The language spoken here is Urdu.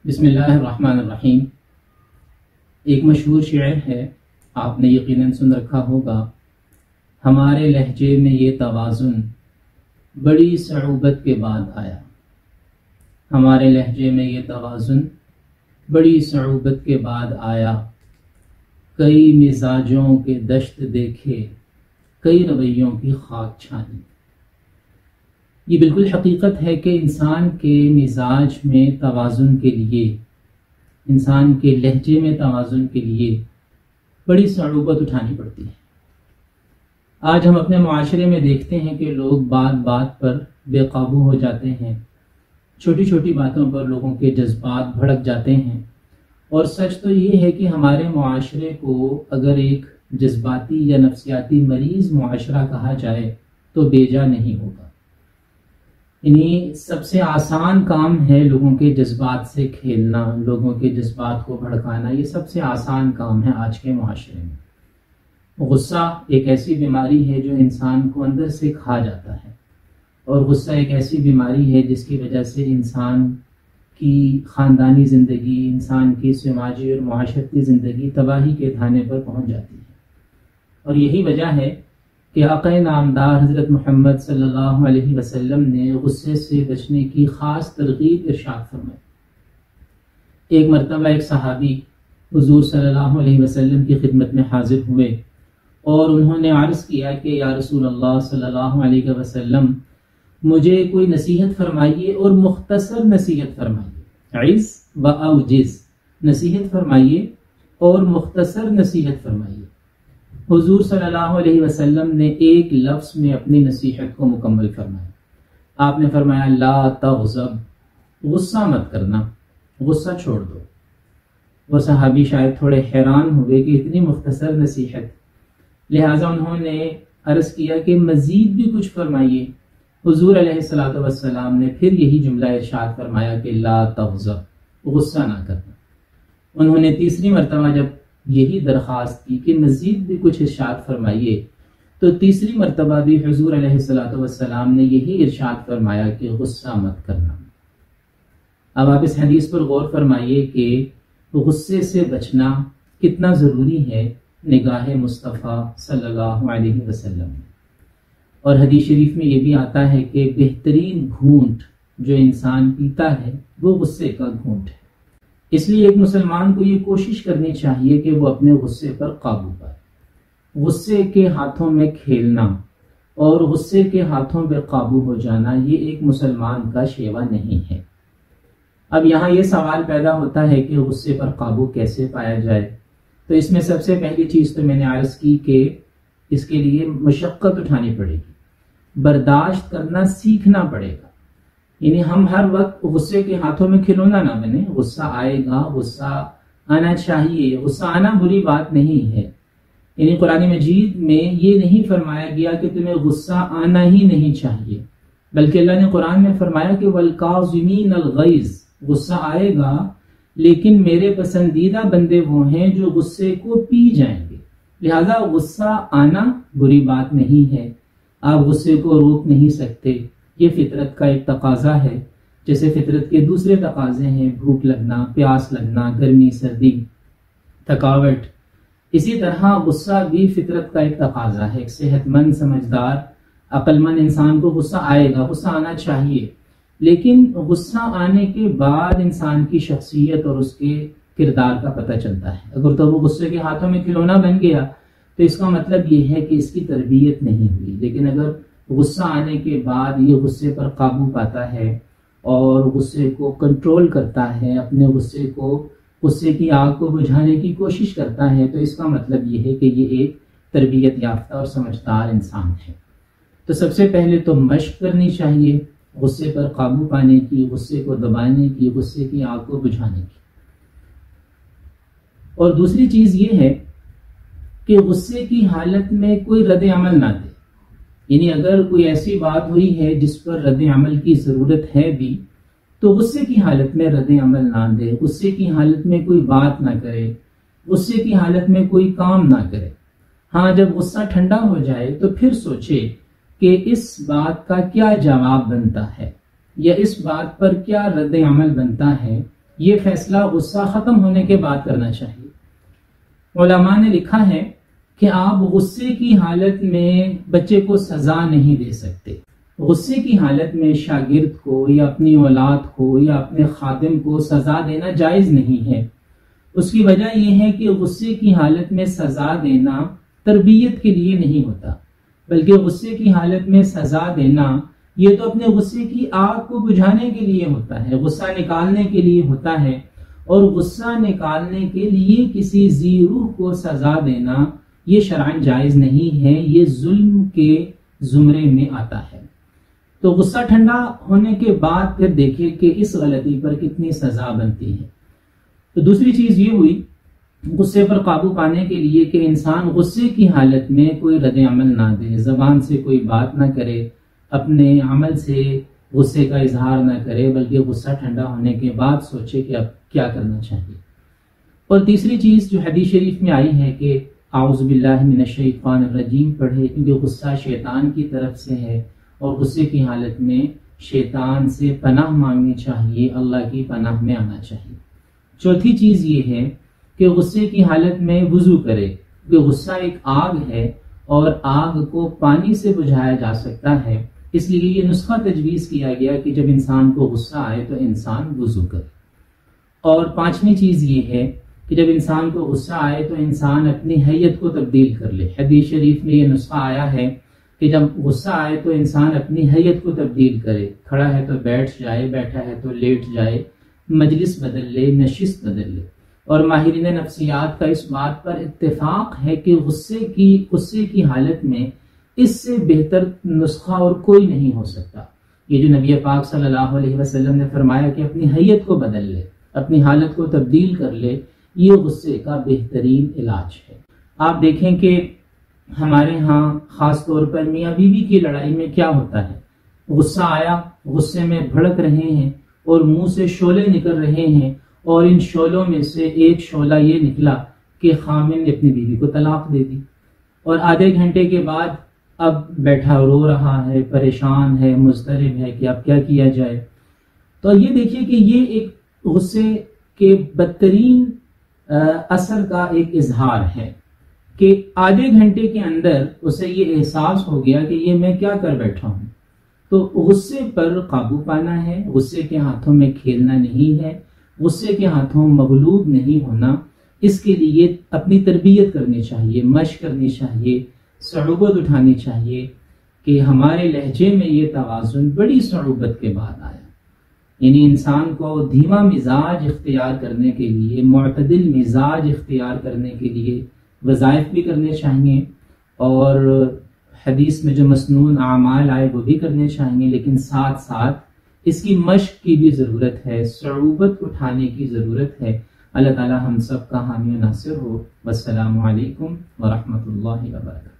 بسم اللہ الرحمن الرحیم۔ ایک مشہور شعر ہے، آپ نے یقیناً سن رکھا ہوگا، ہمارے لہجے میں یہ توازن بڑی صعوبت کے بعد آیا۔ ہمارے لہجے میں یہ توازن بڑی صعوبت کے بعد آیا، کئی مزاجوں کے دشت دیکھے، کئی رویوں کی خاک چھانی۔ یہ بالکل حقیقت ہے کہ انسان کے مزاج میں توازن کے لیے، انسان کے لہجے میں توازن کے لیے بڑی صعوبت اٹھانی پڑتی ہے۔ آج ہم اپنے معاشرے میں دیکھتے ہیں کہ لوگ بات بات پر بے قابو ہو جاتے ہیں، چھوٹی چھوٹی باتوں پر لوگوں کے جذبات بھڑک جاتے ہیں، اور سچ تو یہ ہے کہ ہمارے معاشرے کو اگر ایک جذباتی یا نفسیاتی مریض معاشرہ کہا جائے تو بیجا نہیں ہوگا۔ یعنی سب سے آسان کام ہے لوگوں کے جذبات سے کھیلنا، لوگوں کے جذبات کو بھڑکانا، یہ سب سے آسان کام ہے آج کے معاشرے میں۔ غصہ ایک ایسی بیماری ہے جو انسان کو اندر سے کھا جاتا ہے، اور غصہ ایک ایسی بیماری ہے جس کی وجہ سے انسان کی خاندانی زندگی، انسان کی سماجی اور معاشرتی زندگی تباہی کے دھانے پر پہنچ جاتی ہے۔ اور یہی وجہ ہے کہ آقا نامدار حضرت محمد صلی اللہ علیہ وسلم نے غصے سے بچنے کی خاص ترغیب ارشاد فرمائی۔ ایک مرتبہ ایک صحابی حضور صلی اللہ علیہ وسلم کی خدمت میں حاضر ہوئے اور انہوں نے عرض کیا کہ یا رسول اللہ صلی اللہ علیہ وسلم، مجھے کوئی نصیحت فرمائیے اور مختصر نصیحت فرمائیے، عز و اوجز، نصیحت فرمائیے اور مختصر نصیحت فرمائیے۔ حضور صلی اللہ علیہ وسلم نے ایک لفظ میں اپنی نصیحت کو مکمل فرمایا۔ آپ نے فرمایا لا تغضب، غصہ مت کرنا، غصہ چھوڑ دو۔ وہ صحابی شاید تھوڑے حیران ہوئے کہ اتنی مختصر نصیحت، لہٰذا انہوں نے عرض کیا کہ مزید بھی کچھ فرمائیے۔ حضور علیہ الصلوۃ والسلام نے پھر یہی جملہ ارشاد فرمایا کہ لا تغضب، غصہ نہ کرنا۔ انہوں نے تیسری مرتبہ جب یہی درخواست کی کہ مزید بھی کچھ ارشاد فرمائیے، تو تیسری مرتبہ بھی حضور علیہ الصلوۃ والسلام نے یہی ارشاد فرمایا کہ غصہ مت کرنا۔ اب آپ اس حدیث پر غور فرمائیے کہ غصے سے بچنا کتنا ضروری ہے نگاہ مصطفیٰ صلی اللہ علیہ وسلم۔ اور حدیث شریف میں یہ بھی آتا ہے کہ بہترین گھونٹ جو انسان پیتا ہے وہ غصے کا گھونٹ ہے۔ اس لیے ایک مسلمان کو یہ کوشش کرنی چاہیے کہ وہ اپنے غصے پر قابو پائے۔ غصے کے ہاتھوں میں کھیلنا اور غصے کے ہاتھوں پہ قابو ہو جانا یہ ایک مسلمان کا شیوا نہیں ہے۔ اب یہاں یہ سوال پیدا ہوتا ہے کہ غصے پر قابو کیسے پایا جائے؟ تو اس میں سب سے پہلی چیز تو میں نے عرض کی کہ اس کے لیے مشقت اٹھانی پڑے گی، برداشت کرنا سیکھنا پڑے گا۔ یعنی ہم ہر وقت غصے کے ہاتھوں میں کھلونا نہ بنے۔ غصہ آئے گا، غصہ آنا چاہیے، غصہ آنا بری بات نہیں ہے۔ یعنی قرآن مجید میں یہ نہیں فرمایا گیا کہ تمہیں غصہ آنا ہی نہیں چاہیے، بلکہ اللہ نے قرآن میں فرمایا کہ والکاظمین الغیظ، غصہ آئے گا لیکن میرے پسندیدہ بندے وہ ہیں جو غصے کو پی جائیں گے۔ لہذا غصہ آنا بری بات نہیں ہے، آپ غصے کو روک نہیں سکتے، یہ فطرت کا ایک تقاضا ہے، جیسے فطرت کے دوسرے تقاضے ہیں بھوک لگنا، پیاس لگنا، گرمی سردی، تھکاوٹ۔ اسی طرح غصہ بھی فطرت کا ایک تقاضا ہے۔ ایک صحت مند، سمجھدار، عقل مند انسان کو غصہ آئے گا، غصہ آنا چاہیے، لیکن غصہ آنے کے بعد انسان کی شخصیت اور اس کے کردار کا پتہ چلتا ہے۔ اگر تو وہ غصے کے ہاتھوں میں کھلونا بن گیا تو اس کا مطلب یہ ہے کہ اس کی تربیت نہیں ہوئی۔ لیکن اگر غصہ آنے کے بعد یہ غصے پر قابو پاتا ہے اور غصے کو کنٹرول کرتا ہے، اپنے غصے کی آگ کو بجھانے کی کوشش کرتا ہے، تو اس کا مطلب یہ ہے کہ یہ ایک تربیت یافتہ اور سمجھدار انسان ہے۔ تو سب سے پہلے تو مشق کرنی چاہیے غصے پر قابو پانے کی، غصے کو دبانے کی، غصے کی آگ کو بجھانے کی۔ اور دوسری چیز یہ ہے کہ غصے کی حالت میں کوئی رد عمل نہ دے۔ یعنی اگر کوئی ایسی بات ہوئی ہے جس پر رد عمل کی ضرورت ہے بھی تو غصے کی حالت میں رد عمل نہ دے، غصے کی حالت میں کوئی بات نہ کرے، غصے کی حالت میں کوئی کام نہ کرے۔ ہاں جب غصہ ٹھنڈا ہو جائے تو پھر سوچے کہ اس بات کا کیا جواب بنتا ہے یا اس بات پر کیا رد عمل بنتا ہے، یہ فیصلہ غصہ ختم ہونے کے بعد کرنا چاہیے۔ علماء نے لکھا ہے کہ آپ غصے کی حالت میں بچے کو سزا نہیں دے سکتے۔ غصے کی حالت میں شاگرد کو یا اپنی اولاد کو یا اپنے خادم کو سزا دینا جائز نہیں ہے۔ اس کی وجہ یہ ہے کہ غصے کی حالت میں سزا دینا تربیت کے لیے نہیں ہوتا، بلکہ غصے کی حالت میں سزا دینا یہ تو اپنے غصے کی آگ کو بجھانے کے لیے ہوتا ہے، غصہ نکالنے کے لیے ہوتا ہے، اور غصہ نکالنے کے لیے کسی ذی روح کو سزا دینا یہ شرعاً جائز نہیں ہے، یہ ظلم کے زمرے میں آتا ہے۔ تو غصہ ٹھنڈا ہونے کے بعد پھر دیکھیں کہ اس غلطی پر کتنی سزا بنتی ہے۔ تو دوسری چیز یہ ہوئی غصے پر قابو پانے کے لیے کہ انسان غصے کی حالت میں کوئی رد عمل نہ دے، زبان سے کوئی بات نہ کرے، اپنے عمل سے غصے کا اظہار نہ کرے، بلکہ غصہ ٹھنڈا ہونے کے بعد سوچے کہ اب کیا کرنا چاہیے۔ اور تیسری چیز جو حدیث شریف میں آئی ہے کہ اعوذ باللہ من الشیطان الرجیم پڑھے، کیونکہ غصہ شیطان کی طرف سے ہے اور غصے کی حالت میں شیطان سے پناہ مانگنی چاہیے، اللہ کی پناہ میں آنا چاہیے۔ چوتھی چیز یہ ہے کہ غصے کی حالت میں وضو کرے، کیونکہ غصہ ایک آگ ہے اور آگ کو پانی سے بجھایا جا سکتا ہے، اس لیے یہ نسخہ تجویز کیا گیا کہ جب انسان کو غصہ آئے تو انسان وضو کرے۔ اور پانچویں چیز یہ ہے کہ جب انسان کو غصہ آئے تو انسان اپنی حیت کو تبدیل کر لے۔ حدیث شریف میں یہ نسخہ آیا ہے کہ جب غصہ آئے تو انسان اپنی حیت کو تبدیل کرے، کھڑا ہے تو بیٹھ جائے، بیٹھا ہے تو لیٹ جائے، مجلس بدل لے، نشست بدل لے۔ اور ماہرین نفسیات کا اس بات پر اتفاق ہے کہ غصے کی حالت میں اس سے بہتر نسخہ اور کوئی نہیں ہو سکتا۔ یہ جو نبی پاک صلی اللہ علیہ وسلم نے فرمایا کہ اپنی حیت کو بدل لے، اپنی حالت کو تبدیل کر لے، یہ غصے کا بہترین علاج ہے۔ آپ دیکھیں کہ ہمارے ہاں خاص طور پر میاں بیوی کی لڑائی میں کیا ہوتا ہے، غصہ آیا، غصے میں بھڑک رہے ہیں اور منہ سے شعلے نکل رہے ہیں، اور ان شعلوں میں سے ایک شعلہ یہ نکلا کہ خامن نے اپنی بیوی کو طلاق دے دی، اور آدھے گھنٹے کے بعد اب بیٹھا رو رہا ہے، پریشان ہے، مضطرب ہے کہ اب کیا کیا جائے۔ تو یہ دیکھیے کہ یہ ایک غصے کے بدترین اثر کا ایک اظہار ہے کہ آدھے گھنٹے کے اندر اسے یہ احساس ہو گیا کہ یہ میں کیا کر بیٹھا ہوں۔ تو غصے پر قابو پانا ہے، غصے کے ہاتھوں میں کھیلنا نہیں ہے، غصے کے ہاتھوں مغلوب نہیں ہونا۔ اس کے لیے اپنی تربیت کرنی چاہیے، مشق کرنی چاہیے، صعوبت اٹھانی چاہیے کہ ہمارے لہجے میں یہ توازن بڑی صعوبت کے بعد آیا۔ یعنی انسان کو دھیما مزاج اختیار کرنے کے لیے، معتدل مزاج اختیار کرنے کے لیے وظائف بھی کرنے چاہیے، اور حدیث میں جو مسنون اعمال آئے وہ بھی کرنے چاہیے، لیکن ساتھ ساتھ اس کی مشق کی بھی ضرورت ہے، صعوبت اٹھانے کی ضرورت ہے۔ اللہ تعالی ہم سب کا حامی و ناصر ہو۔ والسلام علیکم ورحمۃ اللہ وبرکاتہ۔